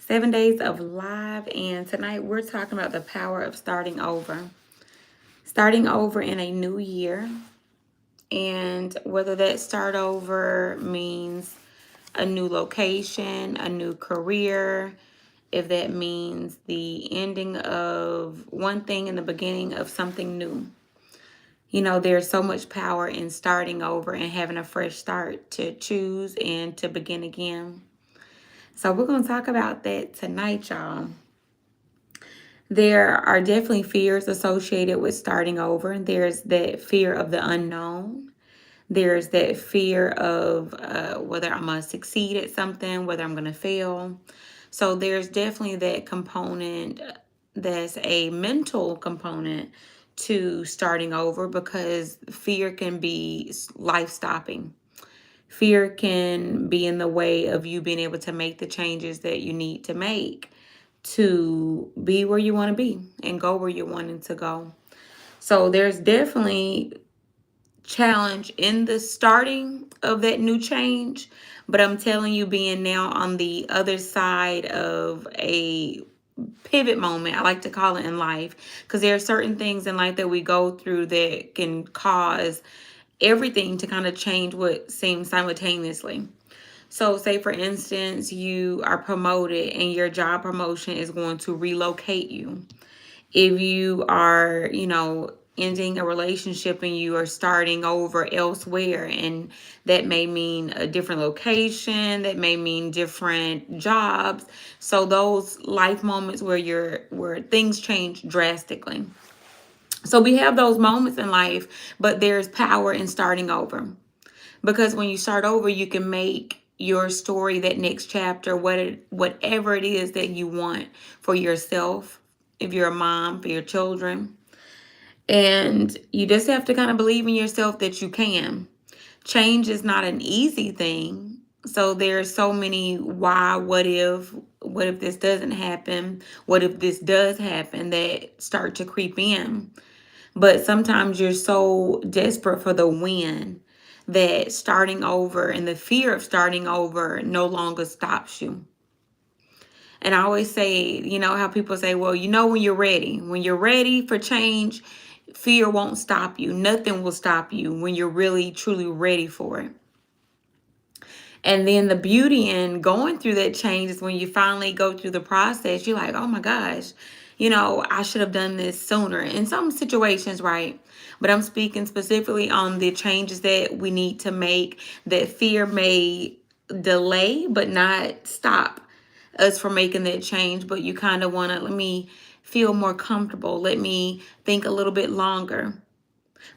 7 days of live, and tonight we're talking about the power of starting over. Starting over in a new year, and whether that start over means a new location, a new career, if that means the ending of one thing and the beginning of something new. There's so much power in starting over and having a fresh start to choose and to begin again. So, we're going to talk about that tonight, y'all. There are definitely fears associated with starting over. There's that fear of the unknown. There's that fear of whether I'm going to succeed at something, whether I'm going to fail. So there's definitely that component that's a mental component to starting over because fear can be life stopping. Fear can be in the way of you being able to make the changes that you need to make to be where you want to be and go where you're wanting to go. So there's definitely challenge in the starting of that new change, but I'm telling you, being now on the other side of a pivot moment, I like to call it, in life, because there are certain things in life that we go through that can cause everything to kind of change what seems simultaneously. So, say for instance, you are promoted and your job promotion is going to relocate you. If you are, ending a relationship and you are starting over elsewhere, and that may mean a different location, that may mean different jobs. So those life moments where things change drastically. So we have those moments in life, but there's power in starting over. Because when you start over, you can make your story, that next chapter, whatever it is that you want for yourself, if you're a mom, for your children. And you just have to kind of believe in yourself that you can. Change is not an easy thing. So there's so many why, what if this doesn't happen? What if this does happen, that start to creep in? But sometimes you're so desperate for the win that starting over and the fear of starting over no longer stops you. And I always say, how people say, well, when you're ready. When you're ready for change, fear won't stop you. Nothing will stop you when you're really, truly ready for it. And then the beauty in going through that change is when you finally go through the process, you're like, oh my gosh, I should have done this sooner. In some situations, right? But I'm speaking specifically on the changes that we need to make, that fear may delay but not stop us from making that change. But you kind of want to, let me feel more comfortable. Let me think a little bit longer.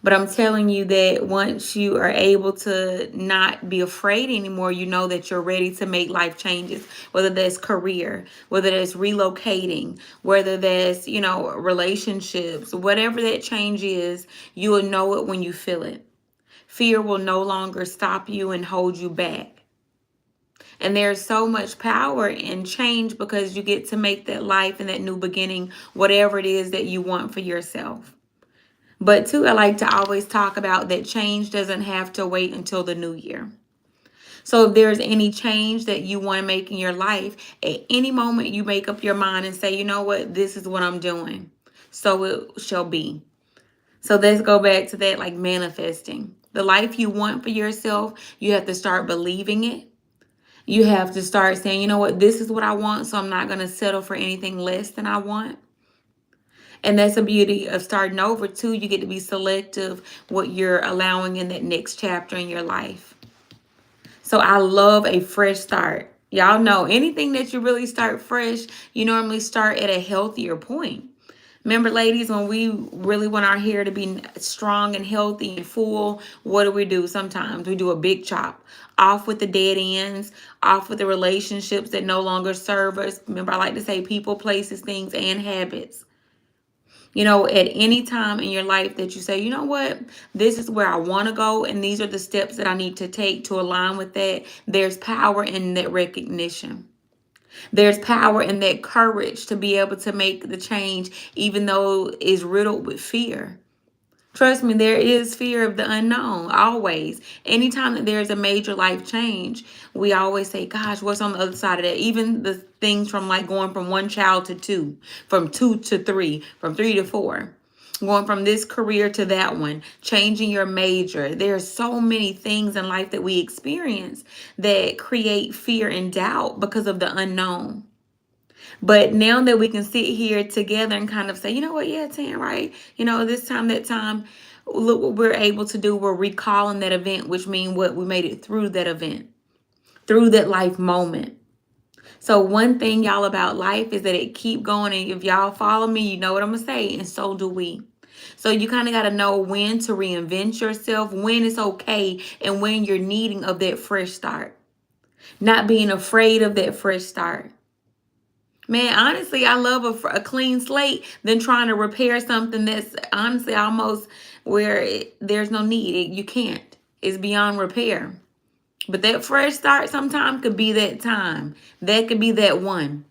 But I'm telling you that once you are able to not be afraid anymore, you know that you're ready to make life changes, whether that's career, whether that's relocating, whether that's, relationships, whatever that change is, you will know it when you feel it. Fear will no longer stop you and hold you back. And there's so much power in change because you get to make that life and that new beginning, whatever it is that you want for yourself. But too, I like to always talk about that change doesn't have to wait until the new year. So if there's any change that you want to make in your life, at any moment you make up your mind and say, you know what, this is what I'm doing. So it shall be. So let's go back to that, like manifesting. The life you want for yourself, you have to start believing it. You have to start saying, you know what, this is what I want, so I'm not going to settle for anything less than I want. And that's the beauty of starting over too. You get to be selective what you're allowing in that next chapter in your life. So I love a fresh start. Y'all know anything that you really start fresh, you normally start at a healthier point. Remember, ladies, when we really want our hair to be strong and healthy and full, what do? Sometimes we do a big chop. Off with the dead ends, off with the relationships that no longer serve us. Remember, I like to say people, places, things, and habits. At any time in your life that you say, you know what, this is where I want to go, and these are the steps that I need to take to align with that, there's power in that recognition. There's power in that courage to be able to make the change, even though it's riddled with fear. Trust me, there is fear of the unknown, always. Anytime that there's a major life change, we always say, gosh, what's on the other side of that? Even the things from like going from one child to two, from two to three, from three to four, going from this career to that one, changing your major. There's so many things in life that we experience that create fear and doubt because of the unknown. But now that we can sit here together and kind of say, you know what, yeah, Tan, right? This time, that time, look what we're able to do. We're recalling that event, which means what we made it through that event, through that life moment. So one thing, y'all, about life is that it keep going. And if y'all follow me, you know what I'm going to say. And so do we. So you kind of got to know when to reinvent yourself, when it's okay, and when you're needing of that fresh start. Not being afraid of that fresh start. Man, honestly, I love a clean slate than trying to repair something that's honestly almost where there's no need. You can't. It's beyond repair. But that fresh start sometimes could be that time. That could be that one.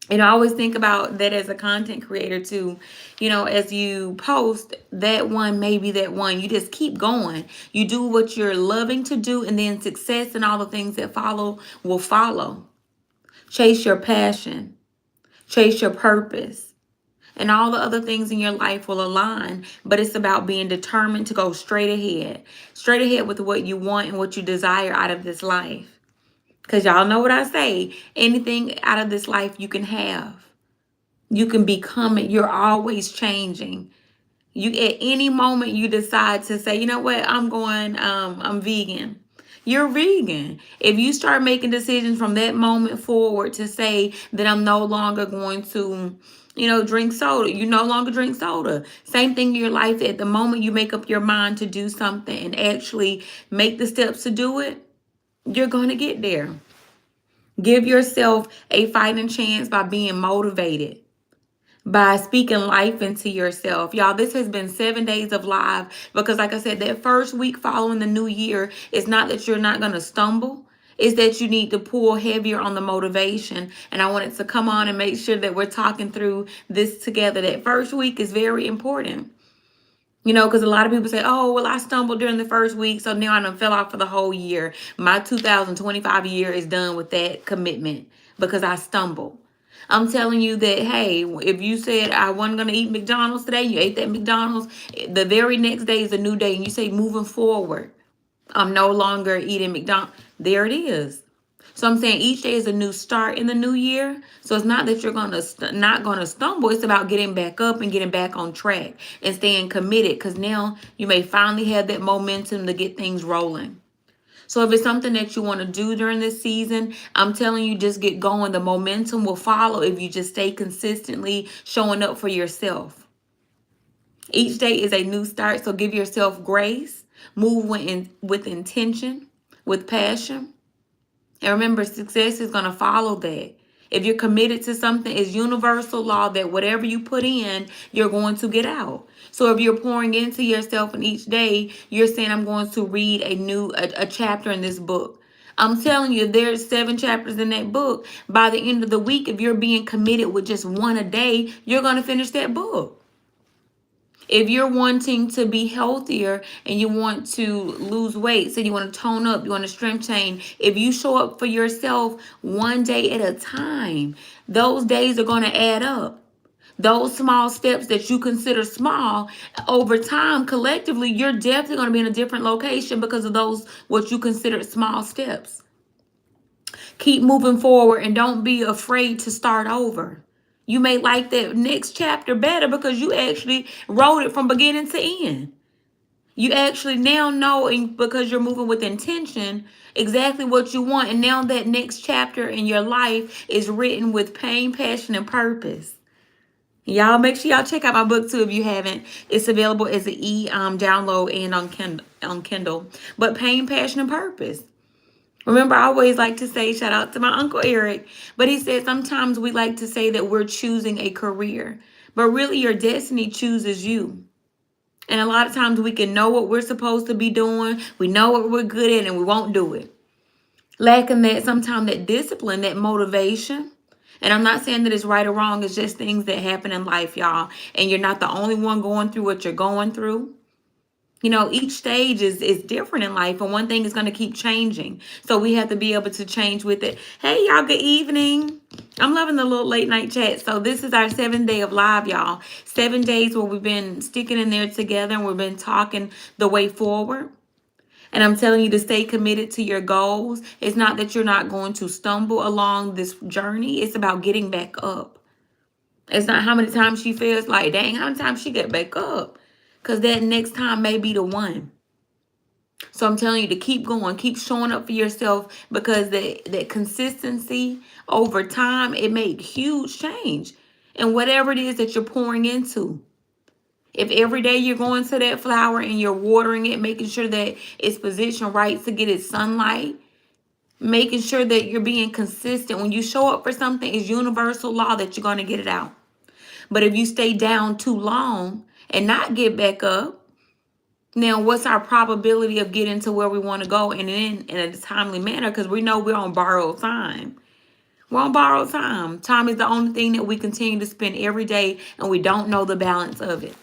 And I always think about that as a content creator too. As you post, that one may be that one. You just keep going. You do what you're loving to do, and then success and all the things that follow will follow. Chase your passion. Chase your purpose. And all the other things in your life will align. But it's about being determined to go straight ahead. Straight ahead with what you want and what you desire out of this life. Because y'all know what I say. Anything out of this life you can have. You can become it. You're always changing. You at any moment you decide to say, you know what, I'm vegan. You're vegan. If you start making decisions from that moment forward to say that I'm no longer going to, drink soda, you no longer drink soda. Same thing in your life. At the moment you make up your mind to do something and actually make the steps to do it, you're going to get there. Give yourself a fighting chance by being motivated, by speaking life into yourself. Y'all, this has been 7 days of live because, like I said, that first week following the new year is not that you're not going to stumble. It's that you need to pull heavier on the motivation. And I wanted to come on and make sure that we're talking through this together. That first week is very important. Because a lot of people say, oh, well, I stumbled during the first week, so now I done fell off for the whole year. My 2025 year is done with that commitment because I stumbled. I'm telling you that, hey, if you said I wasn't going to eat McDonald's today, you ate that McDonald's, the very next day is a new day, and you say moving forward, I'm no longer eating McDonald's. There it is. So I'm saying each day is a new start in the new year. So it's not that you're not gonna stumble. It's about getting back up and getting back on track and staying committed, because now you may finally have that momentum to get things rolling. So if it's something that you want to do during this season, I'm telling you, just get going. The momentum will follow if you just stay consistently showing up for yourself. Each day is a new start, so give yourself grace. Move with intention, with passion. And remember, success is going to follow that. If you're committed to something, it's universal law that whatever you put in, you're going to get out. So if you're pouring into yourself and each day you're saying, I'm going to read a chapter in this book. I'm telling you, if there's 7 chapters in that book, by the end of the week, if you're being committed with just one a day, you're going to finish that book. If you're wanting to be healthier and you want to lose weight, so you want to tone up, you want to strength train, if you show up for yourself one day at a time, those days are going to add up. Those small steps that you consider small, over time, collectively, you're definitely going to be in a different location because of those, what you consider small steps. Keep moving forward and don't be afraid to start over. You may like that next chapter better because you actually wrote it from beginning to end. You actually now know, because you're moving with intention, exactly what you want. And now that next chapter in your life is written with pain, passion, and purpose. Y'all make sure y'all check out my book too if you haven't. It's available as an download and on Kindle. But Pain, Passion, and Purpose. Remember, I always like to say, shout out to my Uncle Eric, but he said sometimes we like to say that we're choosing a career, but really your destiny chooses you. And a lot of times we can know what we're supposed to be doing, we know what we're good at, and we won't do it. Lacking that, sometimes that discipline, that motivation, And I'm not saying that it's right or wrong. It's just things that happen in life, y'all. And you're not the only one going through what you're going through. You know, each stage is different in life, and one thing is going to keep changing. So we have to be able to change with it. Hey, y'all, good evening. I'm loving the little late night chat. So this is our 7th day of live, y'all. 7 days where we've been sticking in there together and we've been talking the way forward. And I'm telling you to stay committed to your goals. It's not that you're not going to stumble along this journey. It's about getting back up. It's not how many times she feels like, dang, how many times she get back up? Because that next time may be the one. So I'm telling you to keep going, keep showing up for yourself, because that consistency over time, it makes huge change in whatever it is that you're pouring into. If every day you're going to that flower and you're watering it, making sure that it's positioned right to get its sunlight, making sure that you're being consistent. When you show up for something, it's universal law that you're going to get it out. But if you stay down too long and not get back up, now what's our probability of getting to where we want to go and in a timely manner? Because we know we're on borrowed time. We're on borrowed time. Time is the only thing that we continue to spend every day, and we don't know the balance of it.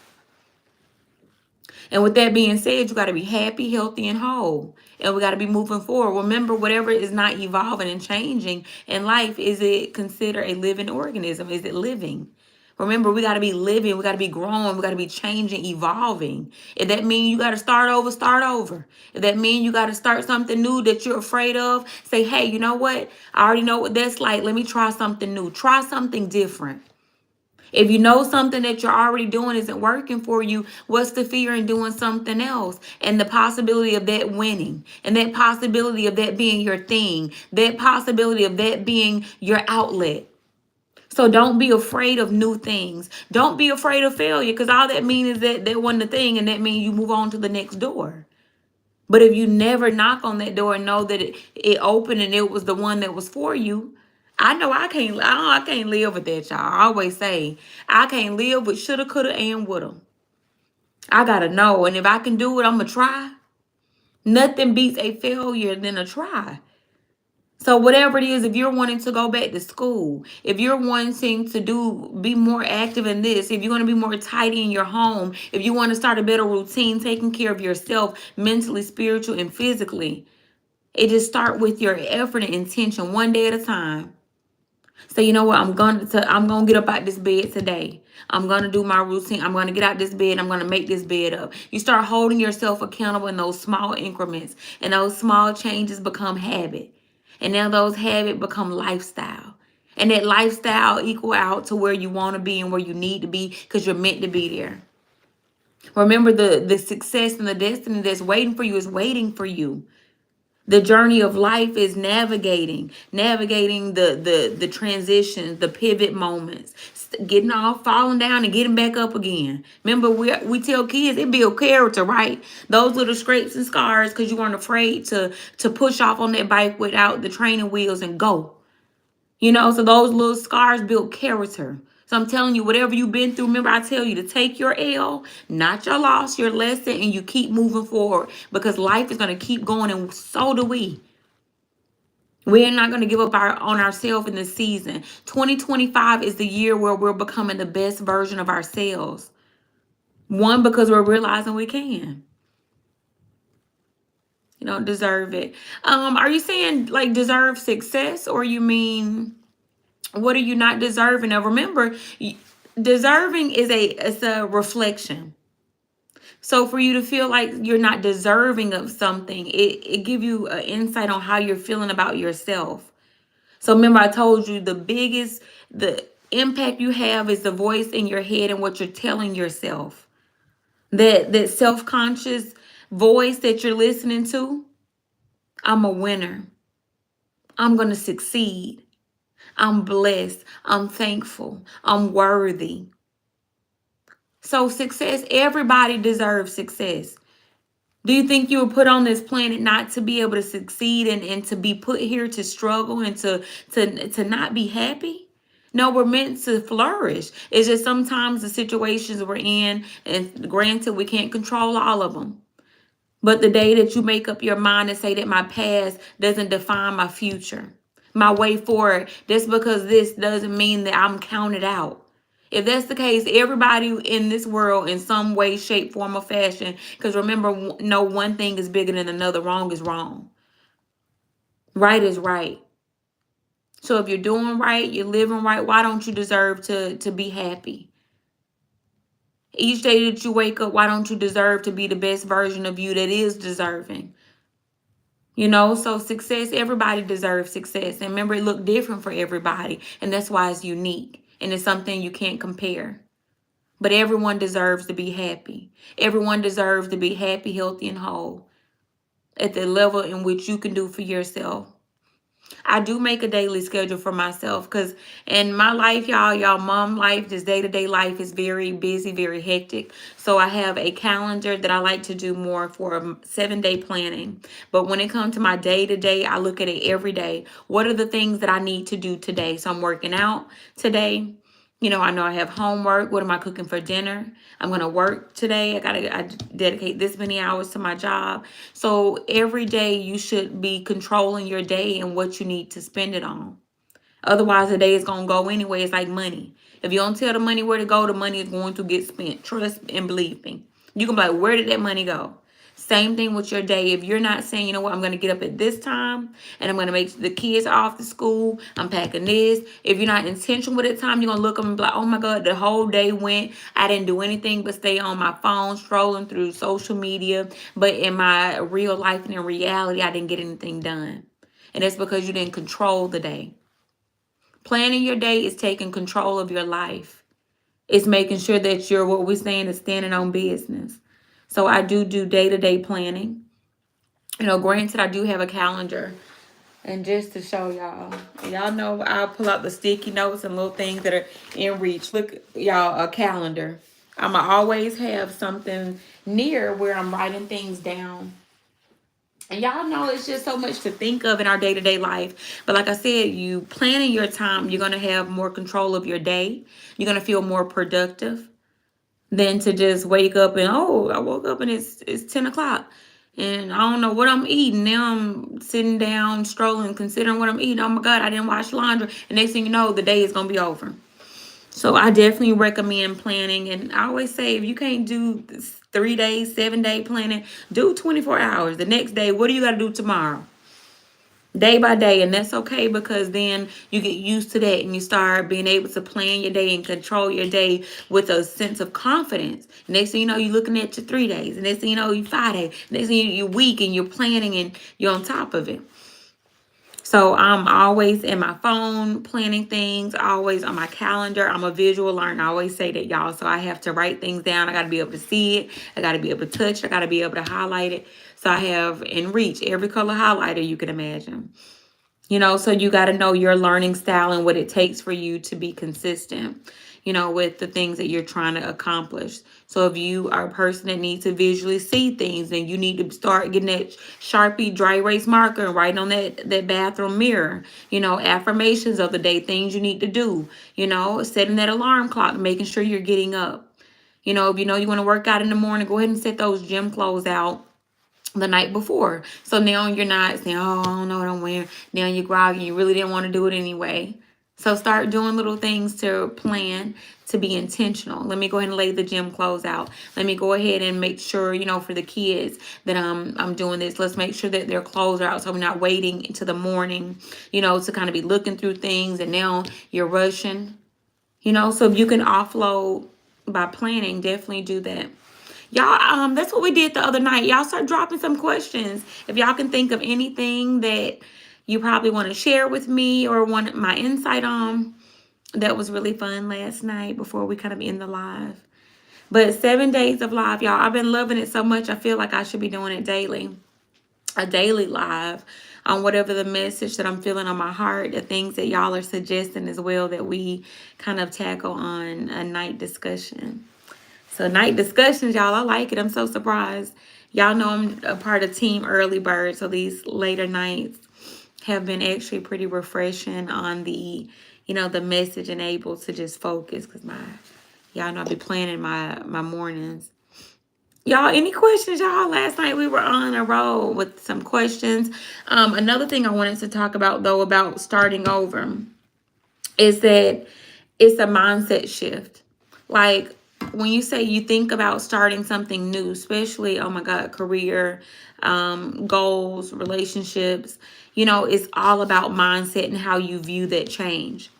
And with that being said, you got to be happy, healthy, and whole. And we got to be moving forward. Remember, whatever is not evolving and changing in life, is it considered a living organism? Is it living? Remember, we got to be living. We got to be growing. We got to be changing, evolving. If that means you got to start over, start over. If that means you got to start something new that you're afraid of, say, hey, you know what? I already know what that's like. Let me try something new. Try something different. If you know something that you're already doing isn't working for you, what's the fear in doing something else? And the possibility of that winning, and that possibility of that being your thing, that possibility of that being your outlet. So don't be afraid of new things. Don't be afraid of failure, because all that means is that that wasn't the thing, and that means you move on to the next door. But if you never knock on that door and know that it opened and it was the one that was for you, I know I can't live with that, y'all. I always say I can't live with shoulda, coulda, and woulda. I gotta know. And if I can do it, I'm gonna try. Nothing beats a failure than a try. So whatever it is, if you're wanting to go back to school, if you're wanting to be more active in this, if you're going to be more tidy in your home, if you want to start a better routine, taking care of yourself mentally, spiritual, and physically, it just start with your effort and intention, one day at a time. So you know what? I'm gonna get up out this bed today. I'm gonna do my routine. I'm gonna get out this bed. I'm gonna make this bed up. You start holding yourself accountable in those small increments, and those small changes become habit. And now those habits become lifestyle. And that lifestyle equal out to where you want to be and where you need to be, because you're meant to be there. Remember, the success and the destiny that's waiting for you is waiting for you. The journey of life is navigating the transitions, the pivot moments, getting off, falling down, and getting back up again. Remember, we tell kids it build character, right? Those little scrapes and scars because you weren't afraid to push off on that bike without the training wheels and go. You know, so those little scars build character. So I'm telling you, whatever you've been through, remember I tell you to take your L, not your loss, your lesson, and you keep moving forward, because life is going to keep going, and so do we. We're not going to give up on ourselves in this season. 2025 is the year where we're becoming the best version of ourselves. One, because we're realizing we can. You don't deserve it. Are you saying like deserve success, or you mean what are you not deserving of? Remember, deserving is a reflection. So for you to feel like you're not deserving of something, it give you an insight on how you're feeling about yourself. So remember, I told you the impact you have is the voice in your head and what you're telling yourself. That self-conscious voice that you're listening to. I'm a winner. I'm going to succeed. I'm blessed. I'm thankful. I'm worthy. So success, everybody deserves success. Do you think you were put on this planet not to be able to succeed and to be put here to struggle and to not be happy? No, we're meant to flourish. It's just sometimes the situations we're in, and granted, we can't control all of them. But the day that you make up your mind and say that my past doesn't define my future, my way forward. Just because this doesn't mean that I'm counted out. If that's the case, everybody in this world in some way, shape, form, or fashion, because remember, no one thing is bigger than another. Wrong is wrong. Right is right. So if you're doing right, you're living right, why don't you deserve to be happy? Each day that you wake up, why don't you deserve to be the best version of you that is deserving? So success, everybody deserves success. And remember, it look different for everybody. And that's why it's unique. And it's something you can't compare. But everyone deserves to be happy. Everyone deserves to be happy, healthy, and whole at the level in which you can do for yourself. I do make a daily schedule for myself because in my life, y'all mom life, this day-to-day life is very busy, very hectic. So I have a calendar that I like to do more for a 7-day planning. But when it comes to my day-to-day, I look at it every day. What are the things that I need to do today? So I'm working out today. I know I have homework. What am I cooking for dinner? I'm going to work today. I dedicate this many hours to my job. So every day you should be controlling your day and what you need to spend it on. Otherwise, the day is going to go anyway. It's like money. If you don't tell the money where to go, the money is going to get spent. Trust and believe me. You can be like, where did that money go? Same thing with your day. If you're not saying, you know what, I'm going to get up at this time and I'm going to make the kids off to school. I'm packing this. If you're not intentional with the time, you're going to look up and be like, oh my God, the whole day went. I didn't do anything but stay on my phone, scrolling through social media. But in my real life and in reality, I didn't get anything done. And that's because you didn't control the day. Planning your day is taking control of your life. It's making sure that you're, what we're saying, is standing on business. So I do day-to-day planning. Granted, I do have a calendar. And just to show y'all know I'll pull out the sticky notes and little things that are in reach. Look, y'all, a calendar. I'ma always have something near where I'm writing things down. And y'all know it's just so much to think of in our day-to-day life. But like I said, you planning your time, you're going to have more control of your day. You're going to feel more productive than to just wake up and, oh, I woke up and it's 10 o'clock. And I don't know what I'm eating. Now I'm sitting down, strolling, considering what I'm eating. Oh my God, I didn't wash laundry. And next thing you know, the day is going to be over. So I definitely recommend planning. And I always say, if you can't do this 3 days, 7-day planning, do 24 hours. The next day, what do you got to do tomorrow? Day by day. And that's okay, because then you get used to that and you start being able to plan your day and control your day with a sense of confidence. Next thing you know, you're looking at your 3 days. And next thing you know, you 5 days. Next thing you're week and you're planning and you're on top of it. So I'm always in my phone planning things, always on my calendar. I'm a visual learner. I always say that, y'all. So I have to write things down. I got to be able to see it. I got to be able to touch it. I got to be able to highlight it. So I have in reach every color highlighter you can imagine. So you got to know your learning style and what it takes for you to be consistent, with the things that you're trying to accomplish. So if you are a person that needs to visually see things, then you need to start getting that Sharpie dry erase marker and writing on that bathroom mirror, affirmations of the day, things you need to do, setting that alarm clock, making sure you're getting up. If you know you want to work out in the morning, go ahead and set those gym clothes out the night before. So now you're not saying, oh, I don't know what I'm wearing. Now you're groggy. You really didn't want to do it anyway. So start doing little things to plan, to be intentional. Let me go ahead and lay the gym clothes out. Let me go ahead and make sure, for the kids that I'm doing this. Let's make sure that their clothes are out, so we're not waiting into the morning, to kind of be looking through things. And now you're rushing, so if you can offload by planning, definitely do that. Y'all, that's what we did the other night. Y'all start dropping some questions. If y'all can think of anything that you probably want to share with me or want my insight on. That was really fun last night before we kind of end the live. But 7 days of live, y'all. I've been loving it so much. I feel like I should be doing it daily. A daily live on whatever the message that I'm feeling on my heart, the things that y'all are suggesting as well, that we kind of tackle on a night discussion. So night discussions, y'all, I like it. I'm so surprised. Y'all know I'm a part of Team Early Bird, so these later nights have been actually pretty refreshing on the, the message and able to just focus, because y'all know I be planning my mornings. Y'all, any questions, y'all? Last night we were on a roll with some questions. Another thing I wanted to talk about, though, about starting over is that it's a mindset shift. Like, when you say you think about starting something new, especially, oh my God, career, goals, relationships, it's all about mindset and how you view that change.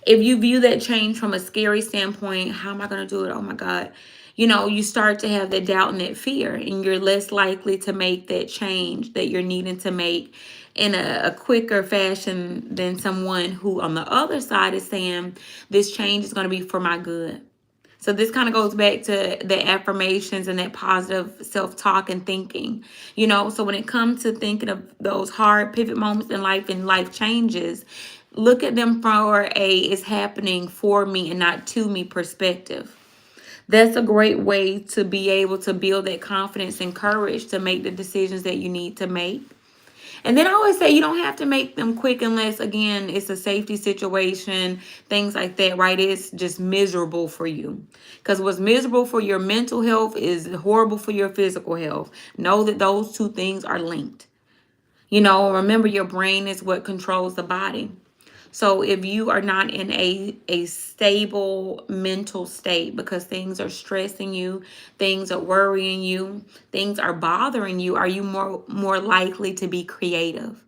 If you view that change from a scary standpoint, how am I going to do it? Oh my God. You start to have that doubt and that fear, and you're less likely to make that change that you're needing to make in a quicker fashion than someone who on the other side is saying, this change is going to be for my good. So this kind of goes back to the affirmations and that positive self-talk and thinking. So when it comes to thinking of those hard pivot moments in life and life changes, look at them for a it's happening for me and not to me perspective. That's a great way to be able to build that confidence and courage to make the decisions that you need to make. And then I always say you don't have to make them quick unless, again, it's a safety situation, things like that, right? It's just miserable for you. Because what's miserable for your mental health is horrible for your physical health. Know that those two things are linked. Remember, your brain is what controls the body. So if you are not in a stable mental state because things are stressing you, things are worrying you, things are bothering you, are you more likely to be creative?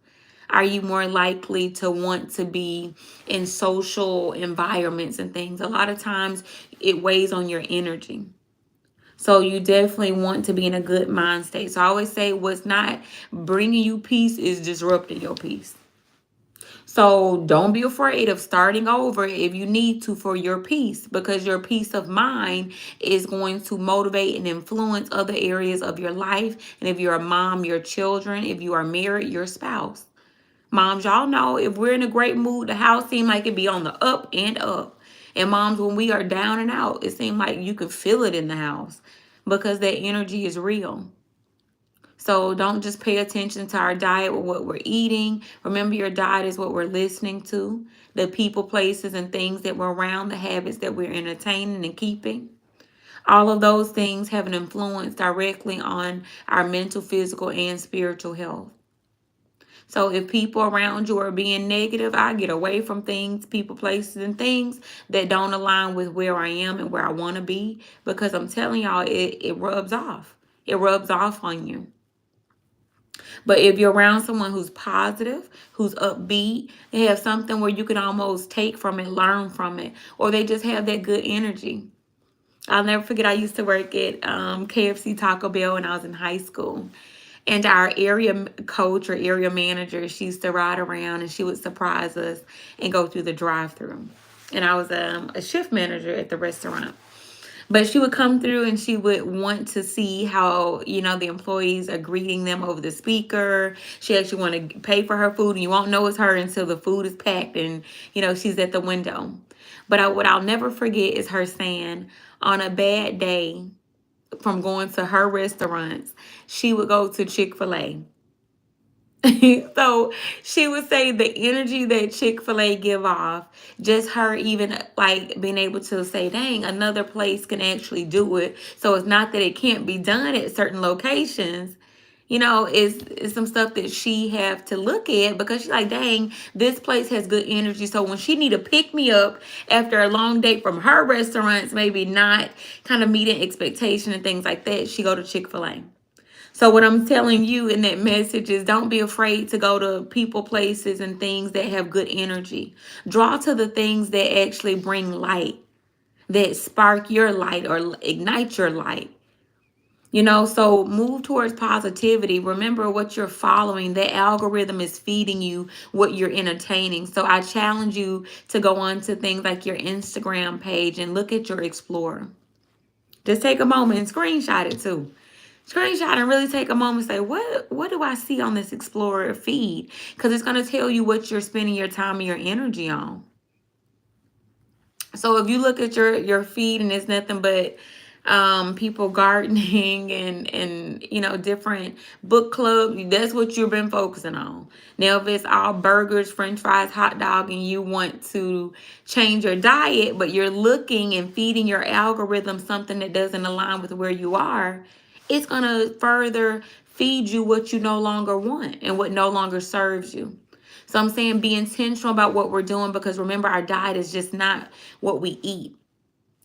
Are you more likely to want to be in social environments and things? A lot of times it weighs on your energy. So you definitely want to be in a good mind state. So I always say what's not bringing you peace is disrupting your peace. So don't be afraid of starting over if you need to for your peace, because your peace of mind is going to motivate and influence other areas of your life. And if you're a mom, your children, if you are married, your spouse. Moms, y'all know if we're in a great mood, the house seems like it be on the up and up. And moms, when we are down and out, it seems like you can feel it in the house because that energy is real. So don't just pay attention to our diet or what we're eating. Remember, your diet is what we're listening to, the people, places, and things that we're around, the habits that we're entertaining and keeping. All of those things have an influence directly on our mental, physical, and spiritual health. So if people around you are being negative, I get away from things, people, places, and things that don't align with where I am and where I want to be, because I'm telling y'all, it rubs off. It rubs off on you. But if you're around someone who's positive, who's upbeat, they have something where you can almost take from it, learn from it, or they just have that good energy. I'll never forget, I used to work at KFC Taco Bell when I was in high school. And our area coach or area manager, she used to ride around and she would surprise us and go through the drive-through. And I was a shift manager at the restaurant. But she would come through and she would want to see how, the employees are greeting them over the speaker. She actually want to pay for her food, and you won't know it's her until the food is packed and, she's at the window. But what I'll never forget is her saying, on a bad day from going to her restaurants, she would go to Chick-fil-A. So she would say the energy that Chick-fil-A give off, just her even like being able to say, dang, another place can actually do it. So it's not that it can't be done at certain locations. Is some stuff that she have to look at, because she's like, dang, this place has good energy. So when she need to pick me up after a long day from her restaurants, maybe not kind of meeting expectation and things like that, she go to Chick-fil-A. So what I'm telling you in that message is, don't be afraid to go to people, places, and things that have good energy. Draw to the things that actually bring light, that spark your light or ignite your light. So move towards positivity. Remember what you're following. The algorithm is feeding you what you're entertaining. So I challenge you to go on to things like your Instagram page and look at your Explorer. Just take a moment and screenshot it too. Screenshot and really take a moment and say, what do I see on this Explorer feed? Because it's going to tell you what you're spending your time and your energy on. So if you look at your feed and it's nothing but people gardening and different book clubs. That's what you've been focusing on. Now if it's all burgers, french fries, hot dog, and you want to change your diet, but you're looking and feeding your algorithm something that doesn't align with where you are, it's going to further feed you what you no longer want and what no longer serves you. So I'm saying be intentional about what we're doing, because remember, our diet is just not what we eat.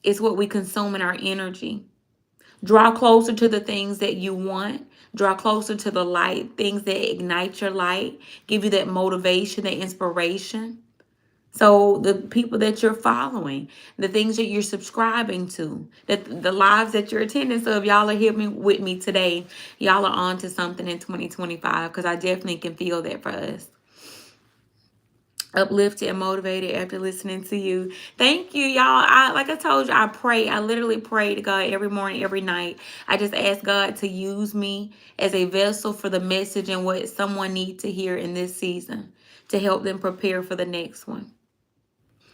It's what we consume in our energy. Draw closer to the things that you want. Draw closer to the light, things that ignite your light, give you that motivation, that inspiration. So the people that you're following, the things that you're subscribing to, that the lives that you're attending. So if y'all are here with me today, y'all are on to something in 2025, because I definitely can feel that for us. Uplifted and motivated after listening to you. Thank you, y'all. Like I told you, I pray. I literally pray to God every morning, every night. I just ask God to use me as a vessel for the message and what someone needs to hear in this season to help them prepare for the next one.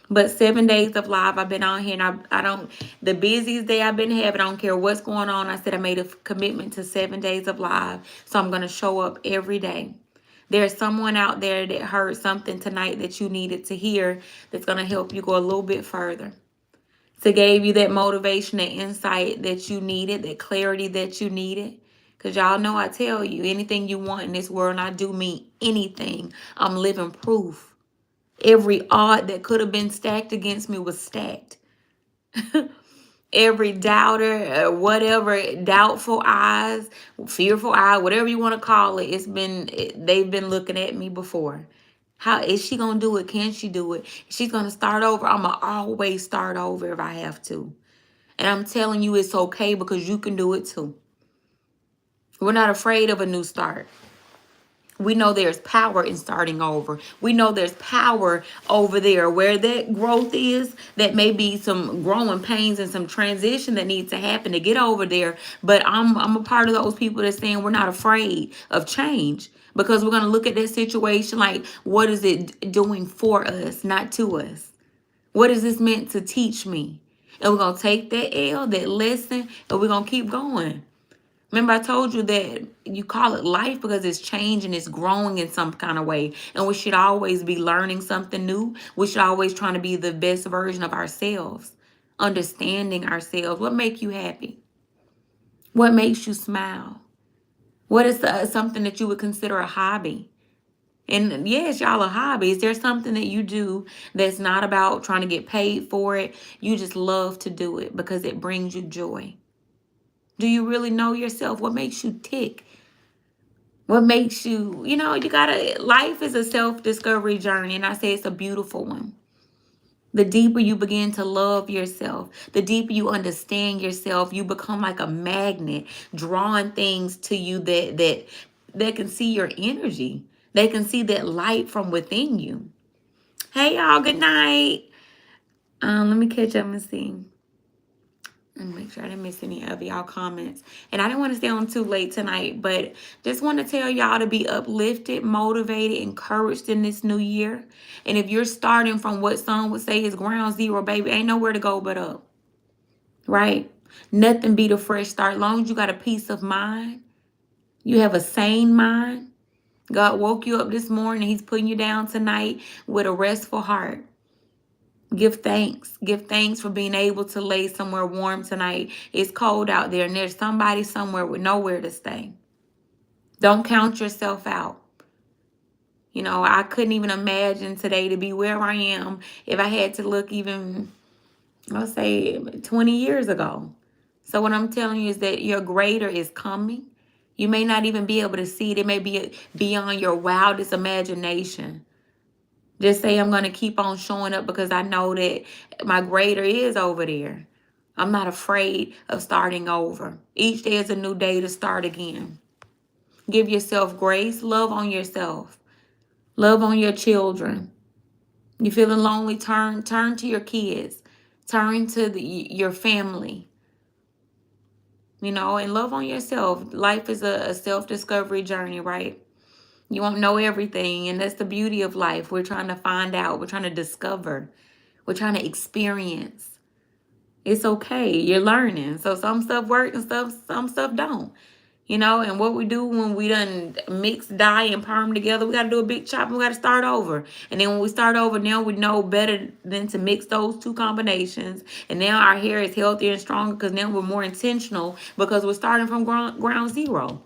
But 7 days of live, I've been on here, and I don't, the busiest day I've been having, I don't care what's going on. I said I made a commitment to 7 days of live. So I'm going to show up every day. There's someone out there that heard something tonight that you needed to hear that's going to help you go a little bit further. To give you that motivation, that insight that you needed, that clarity that you needed. Because y'all know I tell you, anything you want in this world, and I do mean anything, I'm living proof. Every odd that could have been stacked against me was stacked. Every doubter, whatever, doubtful eyes, fearful eye, whatever you want to call it, they've been looking at me before. How is she going to do it? Can she do it? She's going to start over. I'm going to always start over if I have to. And I'm telling you, it's okay, because you can do it too. We're not afraid of a new start. We know there's power in starting over. We know there's power over there where that growth is. That may be some growing pains and some transition that needs to happen to get over there. But I'm a part of those people that's saying we're not afraid of change, because we're going to look at that situation like, what is it doing for us, not to us? What is this meant to teach me? And we're going to take that L, that lesson, and we're going to keep going. Remember, I told you that you call it life because it's changing, it's growing in some kind of way. And we should always be learning something new. We should always try to be the best version of ourselves, understanding ourselves. What makes you happy? What makes you smile? What is something that you would consider a hobby? And yes, y'all, a hobby. Is there something that you do that's not about trying to get paid for it? You just love to do it because it brings you joy. Do you really know yourself? What makes you tick? What makes you, life is a self-discovery journey, and I say it's a beautiful one. The deeper you begin to love yourself, the deeper you understand yourself, you become like a magnet, drawing things to you that can see your energy. They can see that light from within you. Hey, y'all, good night. Let me catch up and see. And make sure I didn't miss any of y'all comments. And I didn't want to stay on too late tonight, but just want to tell y'all to be uplifted, motivated, encouraged in this new year. And if you're starting from what some would say is ground zero, baby, ain't nowhere to go but up. Right? Nothing beat a fresh start. As long as you got a peace of mind, you have a sane mind. God woke you up this morning. He's putting you down tonight with a restful heart. Give thanks. Give thanks for being able to lay somewhere warm tonight. It's cold out there, and there's somebody somewhere with nowhere to stay. Don't count yourself out. I couldn't even imagine today to be where I am if I had to look even, I'll say, 20 years ago. So what I'm telling you is that your greater is coming. You may not even be able to see it. It may be beyond your wildest imagination. Just say, I'm going to keep on showing up because I know that my greater is over there. I'm not afraid of starting over. Each day is a new day to start again. Give yourself grace. Love on yourself. Love on your children. You feeling lonely? Turn to your kids. Turn to your family. And love on yourself. Life is a self-discovery journey, right? You won't know everything, and that's the beauty of life. We're trying to find out. We're trying to discover. We're trying to experience. It's okay. You're learning. So some stuff works and some stuff don't. You know, and what we do when we done mix dye and perm together, we got to do a big chop and we got to start over. And then when we start over, now we know better than to mix those two combinations. And now our hair is healthier and stronger because now we're more intentional because we're starting from ground zero.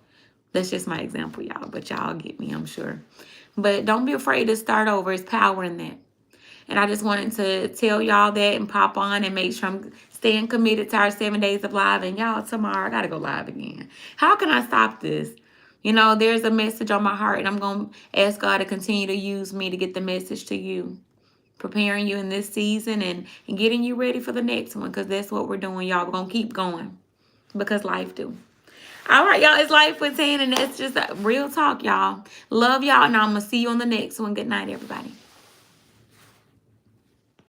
That's just my example, y'all. But y'all get me, I'm sure. But don't be afraid to start over. It's power in that. And I just wanted to tell y'all that and pop on and make sure I'm staying committed to our 7 days of live. And y'all, tomorrow I got to go live again. How can I stop this? You know, there's a message on my heart, and I'm going to ask God to continue to use me to get the message to you, preparing you in this season and getting you ready for the next one, because that's what we're doing, y'all. We're going to keep going because life do. All right, y'all, it's Life with Tan, and that's just real talk, y'all. Love y'all, and I'm going to see you on the next one. Good night, everybody.